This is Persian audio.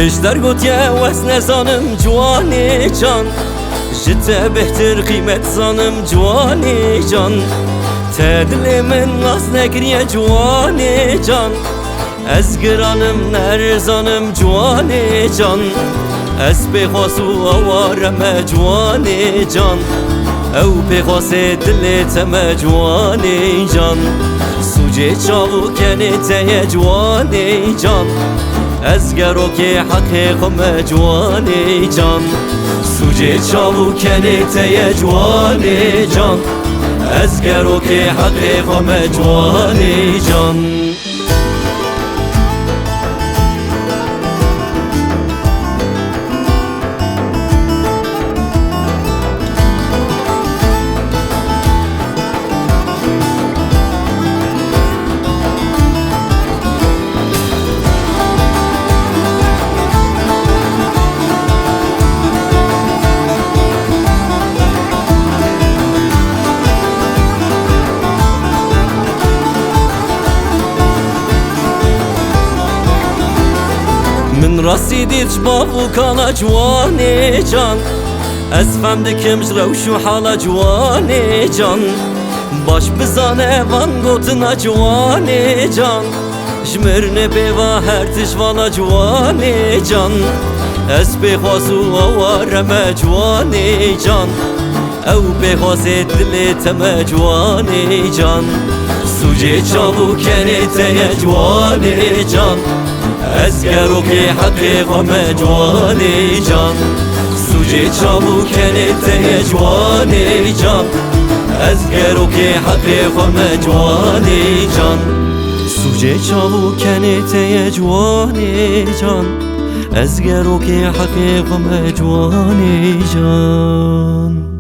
هشدار گوتیه وز نزانم جوانی جان جته بهتر قیمت زانم جوانی جان تدل من ناز نگریه جوانی جان از گرانم نرزانم جوانی جان از بخواسو آوارم جوانی جان او بخواس دلتم جوانی جان سوجه چاو کنیته جوانی جان از گرو که حقیقم جوانی جان سوجه چاو کنیته جوانی جان از گرو که حقیقم جوانی جان من راسي ديت جبابو كالا جواني جان از فهمدكم جروشو حالا جواني جان باش بزانه وان گوتنا جواني جان جمرنه بيوا هر تشوالا جواني جان از بخواسو آوارم جواني جان او بخواست دلتم جواني جان سوجه چابو کنیته جواني جان از گرو که حقیقم جوانی جان سوجه چابو کنیته جوانی جان از گرو که حقیقم جوانی جان سوجه چابو کنیته جوانی جان از گرو که حقیقم جوانی جان